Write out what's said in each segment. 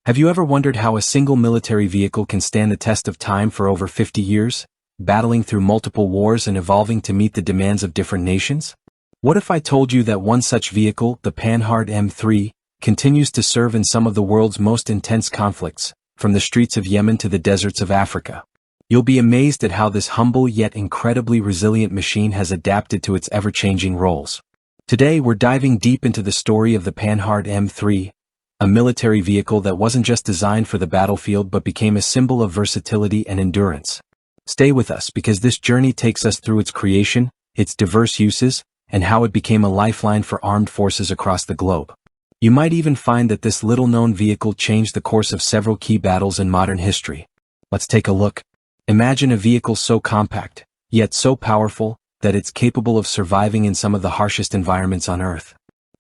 Have you ever wondered how a single military vehicle can stand the test of time for over 50 years, battling through multiple wars and evolving to meet the demands of different nations? What if I told you that one such vehicle, the Panhard M3, continues to serve in some of the world's most intense conflicts, from the streets of Yemen to the deserts of Africa? You'll be amazed at how this humble yet incredibly resilient machine has adapted to its ever-changing roles. Today we're diving deep into the story of the Panhard M3, a military vehicle that wasn't just designed for the battlefield but became a symbol of versatility and endurance. Stay with us because this journey takes us through its creation, its diverse uses, and how it became a lifeline for armed forces across the globe. You might even find that this little-known vehicle changed the course of several key battles in modern history. Let's take a look. Imagine a vehicle so compact, yet so powerful, that it's capable of surviving in some of the harshest environments on Earth.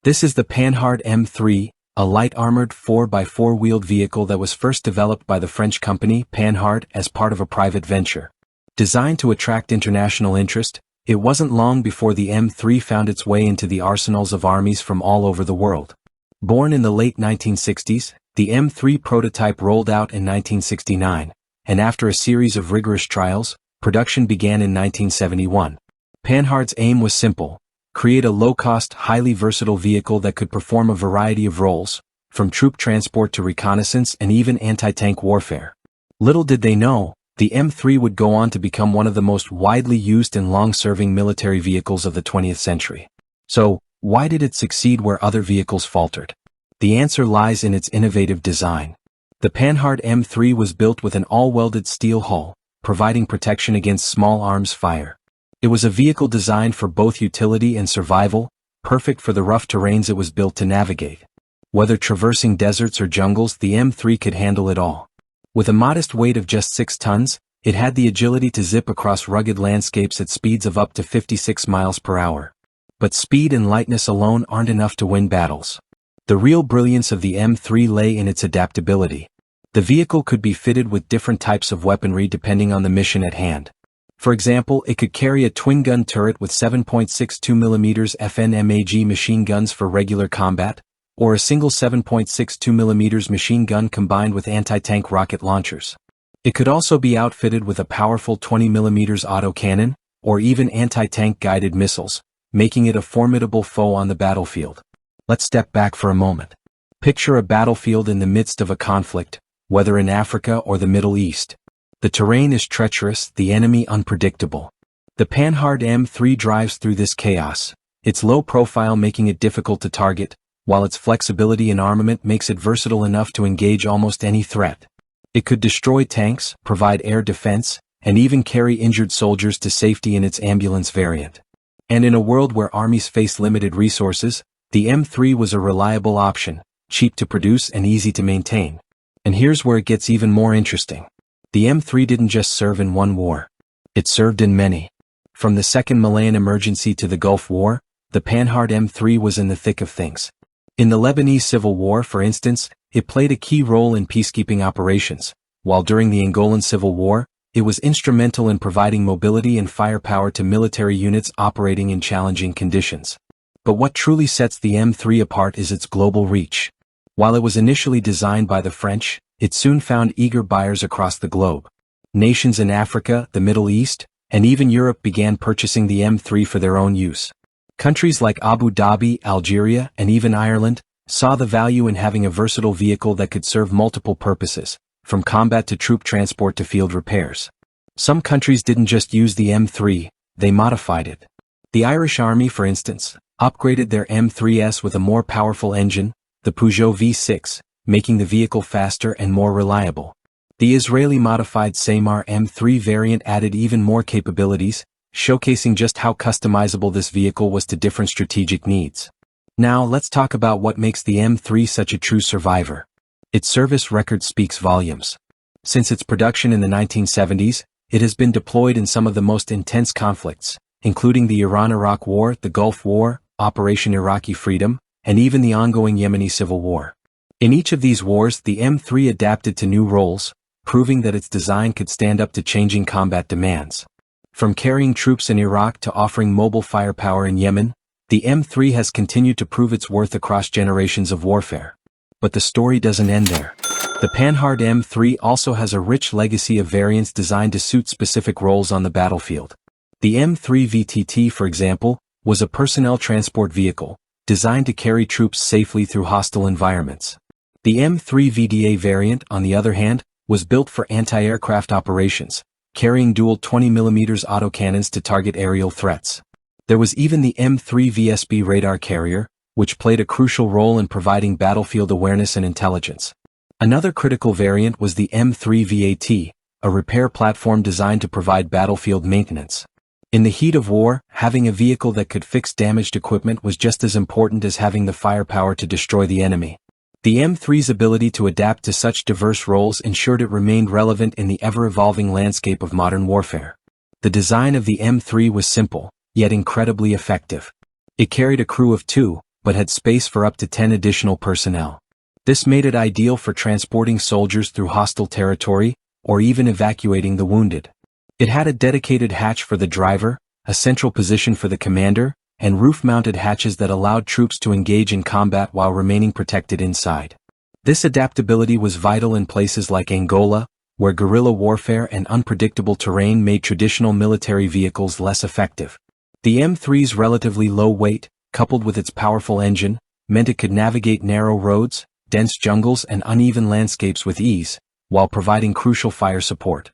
This is the Panhard M3, a light-armored 4x4-wheeled vehicle that was first developed by the French company Panhard as part of a private venture. Designed to attract international interest, it wasn't long before the M3 found its way into the arsenals of armies from all over the world. Born in the late 1960s, the M3 prototype rolled out in 1969, and after a series of rigorous trials, production began in 1971. Panhard's aim was simple: create a low-cost, highly versatile vehicle that could perform a variety of roles, from troop transport to reconnaissance and even anti-tank warfare. Little did they know, the M3 would go on to become one of the most widely used and long-serving military vehicles of the 20th century. So, why did it succeed where other vehicles faltered? The answer lies in its innovative design. The Panhard M3 was built with an all-welded steel hull, providing protection against small arms fire. It was a vehicle designed for both utility and survival, perfect for the rough terrains it was built to navigate. Whether traversing deserts or jungles, the M3 could handle it all. With a modest weight of just 6 tons, it had the agility to zip across rugged landscapes at speeds of up to 56 miles per hour. But speed and lightness alone aren't enough to win battles. The real brilliance of the M3 lay in its adaptability. The vehicle could be fitted with different types of weaponry depending on the mission at hand. For example, it could carry a twin-gun turret with 7.62mm FNMAG machine guns for regular combat, or a single 7.62mm machine gun combined with anti-tank rocket launchers. It could also be outfitted with a powerful 20mm autocannon, or even anti-tank guided missiles, making it a formidable foe on the battlefield. Let's step back for a moment. Picture a battlefield in the midst of a conflict, whether in Africa or the Middle East. The terrain is treacherous, the enemy unpredictable. The Panhard M3 drives through this chaos, its low profile making it difficult to target, while its flexibility in armament makes it versatile enough to engage almost any threat. It could destroy tanks, provide air defense, and even carry injured soldiers to safety in its ambulance variant. And in a world where armies face limited resources, the M3 was a reliable option, cheap to produce and easy to maintain. And here's where it gets even more interesting. The M3 didn't just serve in one war. It served in many. From the Second Malayan Emergency to the Gulf War, the Panhard M3 was in the thick of things. In the Lebanese Civil War, for instance, it played a key role in peacekeeping operations, while during the Angolan Civil War, it was instrumental in providing mobility and firepower to military units operating in challenging conditions. But what truly sets the M3 apart is its global reach. While it was initially designed by the French, it soon found eager buyers across the globe. Nations in Africa, the Middle East, and even Europe began purchasing the M3 for their own use. Countries like Abu Dhabi, Algeria, and even Ireland saw the value in having a versatile vehicle that could serve multiple purposes, from combat to troop transport to field repairs. Some countries didn't just use the M3, they modified it. The Irish Army, for instance, upgraded their M3S with a more powerful engine, the Peugeot V6, making the vehicle faster and more reliable. The Israeli-modified Samar M3 variant added even more capabilities, showcasing just how customizable this vehicle was to different strategic needs. Now let's talk about what makes the M3 such a true survivor. Its service record speaks volumes. Since its production in the 1970s, it has been deployed in some of the most intense conflicts, including the Iran-Iraq War, the Gulf War, Operation Iraqi Freedom, and even the ongoing Yemeni Civil War. In each of these wars, the M3 adapted to new roles, proving that its design could stand up to changing combat demands. From carrying troops in Iraq to offering mobile firepower in Yemen, the M3 has continued to prove its worth across generations of warfare. But the story doesn't end there. The Panhard M3 also has a rich legacy of variants designed to suit specific roles on the battlefield. The M3 VTT, for example, was a personnel transport vehicle, designed to carry troops safely through hostile environments. The M3 VDA variant, on the other hand, was built for anti-aircraft operations, carrying dual 20mm autocannons to target aerial threats. There was even the M3 VSB radar carrier, which played a crucial role in providing battlefield awareness and intelligence. Another critical variant was the M3 VAT, a repair platform designed to provide battlefield maintenance. In the heat of war, having a vehicle that could fix damaged equipment was just as important as having the firepower to destroy the enemy. The M3's ability to adapt to such diverse roles ensured it remained relevant in the ever-evolving landscape of modern warfare. The design of the M3 was simple, yet incredibly effective. It carried a crew of 2, but had space for up to 10 additional personnel. This made it ideal for transporting soldiers through hostile territory, or even evacuating the wounded. It had a dedicated hatch for the driver, a central position for the commander, and roof-mounted hatches that allowed troops to engage in combat while remaining protected inside. This adaptability was vital in places like Angola, where guerrilla warfare and unpredictable terrain made traditional military vehicles less effective. The M3's relatively low weight, coupled with its powerful engine, meant it could navigate narrow roads, dense jungles and uneven landscapes with ease, while providing crucial fire support.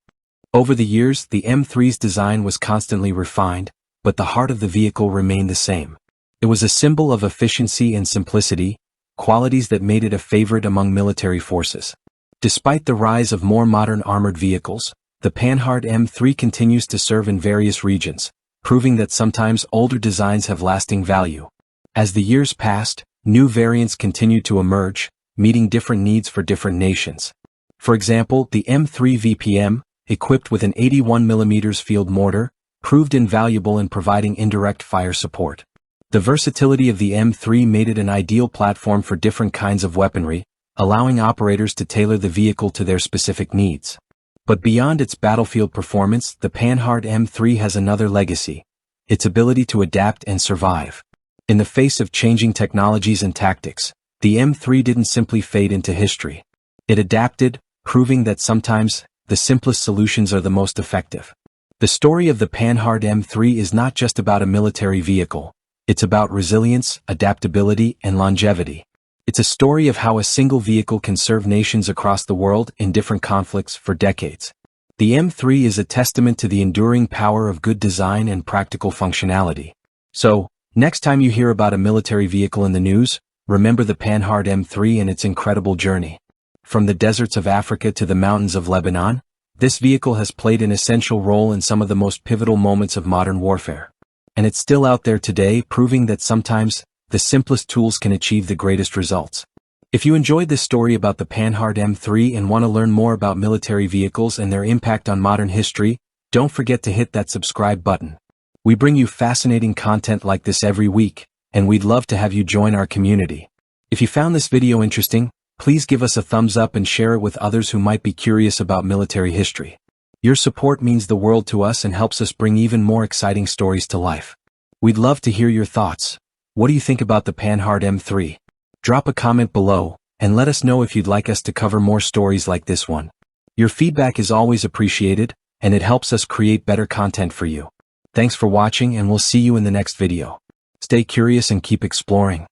Over the years, the M3's design was constantly refined, but the heart of the vehicle remained the same. It was a symbol of efficiency and simplicity, qualities that made it a favorite among military forces. Despite the rise of more modern armored vehicles, the Panhard M3 continues to serve in various regions, proving that sometimes older designs have lasting value. As the years passed, new variants continued to emerge, meeting different needs for different nations. For example, the M3 VPM, equipped with an 81mm field mortar, proved invaluable in providing indirect fire support. The versatility of the M3 made it an ideal platform for different kinds of weaponry, allowing operators to tailor the vehicle to their specific needs. But beyond its battlefield performance, the Panhard M3 has another legacy: its ability to adapt and survive. In the face of changing technologies and tactics, the M3 didn't simply fade into history. It adapted, proving that sometimes the simplest solutions are the most effective. The story of the Panhard M3 is not just about a military vehicle. It's about resilience, adaptability, and longevity. It's a story of how a single vehicle can serve nations across the world in different conflicts for decades. The M3 is a testament to the enduring power of good design and practical functionality. So, next time you hear about a military vehicle in the news, remember the Panhard M3 and its incredible journey. From the deserts of Africa to the mountains of Lebanon, this vehicle has played an essential role in some of the most pivotal moments of modern warfare. And it's still out there today, proving that sometimes the simplest tools can achieve the greatest results. If you enjoyed this story about the Panhard M3 and want to learn more about military vehicles and their impact on modern history, don't forget to hit that subscribe button. We bring you fascinating content like this every week, and we'd love to have you join our community. If you found this video interesting, please give us a thumbs up and share it with others who might be curious about military history. Your support means the world to us and helps us bring even more exciting stories to life. We'd love to hear your thoughts. What do you think about the Panhard M3? Drop a comment below, and let us know if you'd like us to cover more stories like this one. Your feedback is always appreciated, and it helps us create better content for you. Thanks for watching, and we'll see you in the next video. Stay curious and keep exploring.